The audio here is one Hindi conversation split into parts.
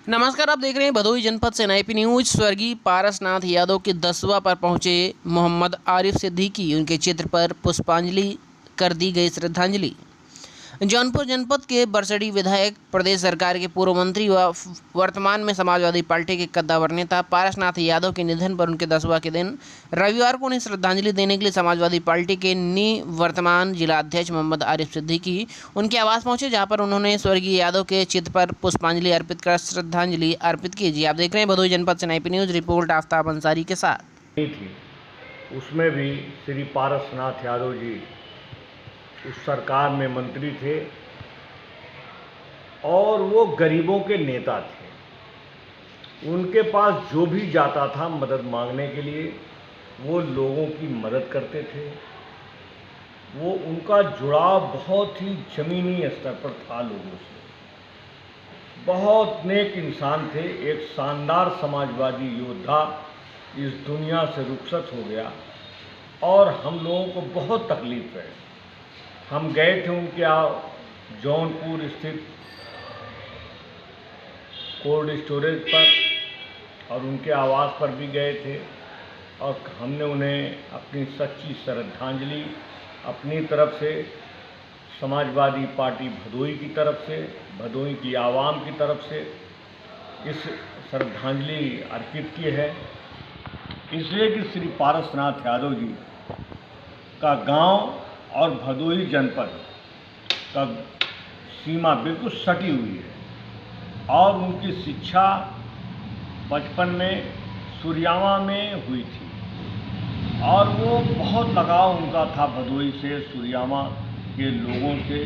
नमस्कार, आप देख रहे हैं भदोही जनपद से एनआईपी न्यूज। स्वर्गीय पारसनाथ यादव के 10वां पर पहुंचे मोहम्मद आरिफ सिद्दीकी। उनके चित्र पर पुष्पांजलि कर दी गई श्रद्धांजलि। जौनपुर जनपद के बरसड़ी विधायक, प्रदेश सरकार के पूर्व मंत्री व वर्तमान में समाजवादी पार्टी के कद्दावर नेता पारसनाथ यादव के निधन पर उनके 10वां के दिन रविवार को उन्हें श्रद्धांजलि देने के लिए समाजवादी पार्टी के निवर्तमान जिला अध्यक्ष मोहम्मद आरिफ सिद्दीकी उनके आवास पहुंचे, जहां पर उन्होंने स्वर्गीय यादव के चित्र पर पुष्पांजलि अर्पित कर श्रद्धांजलि अर्पित की। जी, आप देख रहे हैं भदोही जनपद से NIP news, report Aftab Ansari के साथ। उसमें भी श्री पारसनाथ यादव जी उस सरकार में मंत्री थे और वो गरीबों के नेता थे। उनके पास जो भी जाता था मदद मांगने के लिए, वो लोगों की मदद करते थे। वो उनका जुड़ाव बहुत ही ज़मीनी स्तर पर था लोगों से। बहुत नेक इंसान थे। एक शानदार समाजवादी योद्धा इस दुनिया से रुखसत हो गया और हम लोगों को बहुत तकलीफ है। हम गए थे उनके जौनपुर स्थित कोल्ड स्टोरेज पर और उनके आवास पर भी गए थे और हमने उन्हें अपनी सच्ची श्रद्धांजलि अपनी तरफ से, समाजवादी पार्टी भदोही की तरफ से, भदोही की आवाम की तरफ से इस श्रद्धांजलि अर्पित की है। इसलिए कि श्री पारसनाथ यादव जी का गांव और भदोही जनपद का सीमा बिल्कुल सटी हुई है और उनकी शिक्षा बचपन में सूर्यामा में हुई थी और वो बहुत लगाव उनका था भदोही से, सूर्यामा के लोगों से,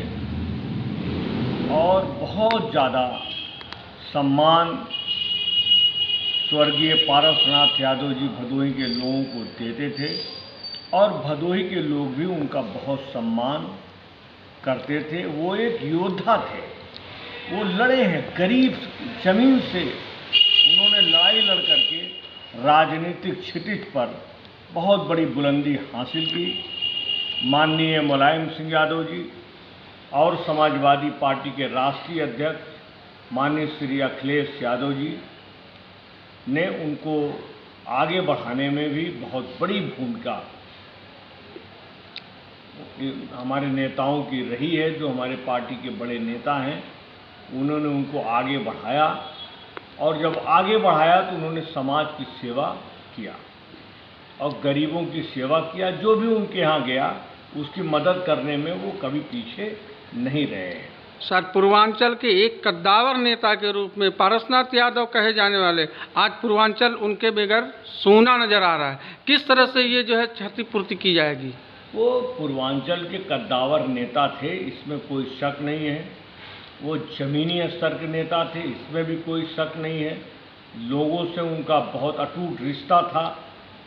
और बहुत ज़्यादा सम्मान स्वर्गीय पारसनाथ यादव जी भदोही के लोगों को देते थे और भदोही के लोग भी उनका बहुत सम्मान करते थे। वो एक योद्धा थे। वो लड़े हैं गरीब जमीन से। उन्होंने लड़ाई लड़ करके राजनीतिक क्षितिज पर बहुत बड़ी बुलंदी हासिल की। माननीय मुलायम सिंह यादव जी और समाजवादी पार्टी के राष्ट्रीय अध्यक्ष माननीय श्री अखिलेश यादव जी ने उनको आगे बढ़ाने में भी बहुत बड़ी भूमिका हमारे नेताओं की रही है। जो हमारे पार्टी के बड़े नेता हैं, उन्होंने उनको आगे बढ़ाया और जब आगे बढ़ाया तो उन्होंने समाज की सेवा किया और गरीबों की सेवा किया। जो भी उनके यहाँ गया उसकी मदद करने में वो कभी पीछे नहीं रहे हैं। सर, पूर्वांचल के एक कद्दावर नेता के रूप में पारसनाथ यादव कहे जाने वाले आज पूर्वांचल उनके बगैर सूना नजर आ रहा है। किस तरह से ये जो है क्षतिपूर्ति की जाएगी? वो पूर्वांचल के कद्दावर नेता थे, इसमें कोई शक नहीं है। वो ज़मीनी स्तर के नेता थे, इसमें भी कोई शक नहीं है। लोगों से उनका बहुत अटूट रिश्ता था,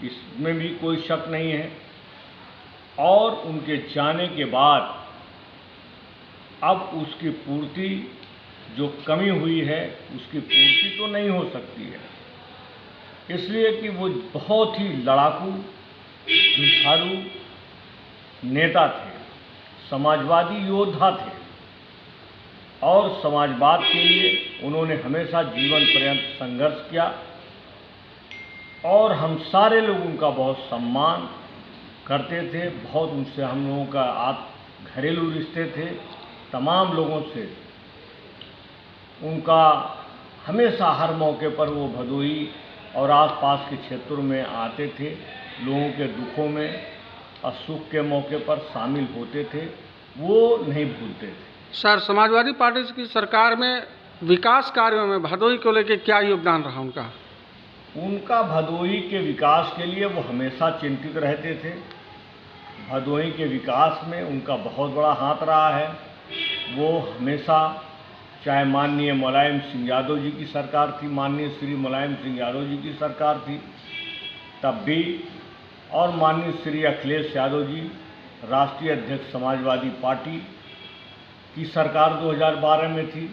इसमें भी कोई शक नहीं है। और उनके जाने के बाद अब उसकी पूर्ति, जो कमी हुई है उसकी पूर्ति तो नहीं हो सकती है। इसलिए कि वो बहुत ही लड़ाकू, जुझारू नेता थे, समाजवादी योद्धा थे और समाजवाद के लिए उन्होंने हमेशा जीवन पर्यंत संघर्ष किया और हम सारे लोग उनका बहुत सम्मान करते थे। बहुत उनसे हम लोगों का घरेलू रिश्ते थे। तमाम लोगों से उनका हमेशा हर मौके पर वो भदोही और आसपास के क्षेत्रों में आते थे। लोगों के दुखों में और सुख के मौके पर शामिल होते थे, वो नहीं भूलते थे। सर, समाजवादी पार्टी की सरकार में विकास कार्यों में भदोही को लेकर क्या योगदान रहा उनका? उनका भदोही के विकास के लिए वो हमेशा चिंतित रहते थे। भदोही के विकास में उनका बहुत बड़ा हाथ रहा है। वो हमेशा, चाहे माननीय मुलायम सिंह यादव जी की सरकार थी, माननीय श्री मुलायम सिंह यादव जी की सरकार थी तब भी, और माननीय श्री अखिलेश यादव जी राष्ट्रीय अध्यक्ष समाजवादी पार्टी की सरकार 2012 में थी,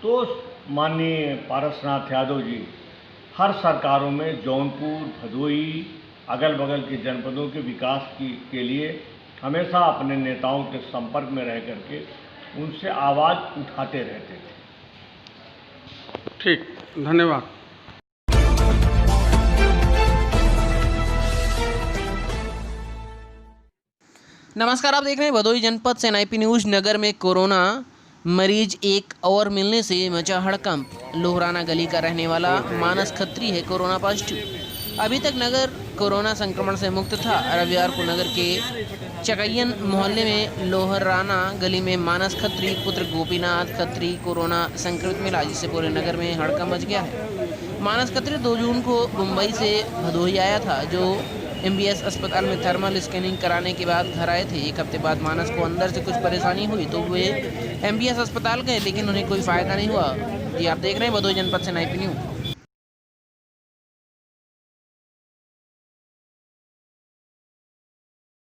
तो माननीय पारसनाथ यादव जी हर सरकारों में जौनपुर, भदोही, अगल बगल के जनपदों के विकास के लिए हमेशा अपने नेताओं के संपर्क में रह करके उनसे आवाज़ उठाते रहते थे। ठीक, धन्यवाद। नमस्कार, आप देख रहे हैं भदोही जनपद से एनआईपी न्यूज। नगर में कोरोना मरीज एक और मिलने से मचा हड़कंप। लोहराना गली का रहने वाला मानस खत्री है कोरोना पॉजिटिव। अभी तक नगर कोरोना संक्रमण से मुक्त था। रविवार को नगर के चकैयन मोहल्ले में लोहराना गली में मानस खत्री पुत्र गोपीनाथ खत्री कोरोना संक्रमित मिला, जिससे पूरे नगर में हड़कंप मच गया है। मानस खत्री 2 जून को मुंबई से भदोही आया था, जो MBS अस्पताल में थर्मल स्कैनिंग कराने के बाद घर आए थे। 1 हफ्ते बाद मानस को अंदर से कुछ परेशानी हुई तो वे MBS अस्पताल गए, लेकिन उन्हें कोई फ़ायदा नहीं हुआ। जी आप देख रहे हैं भदोही जनपद से एनआईपी न्यूज।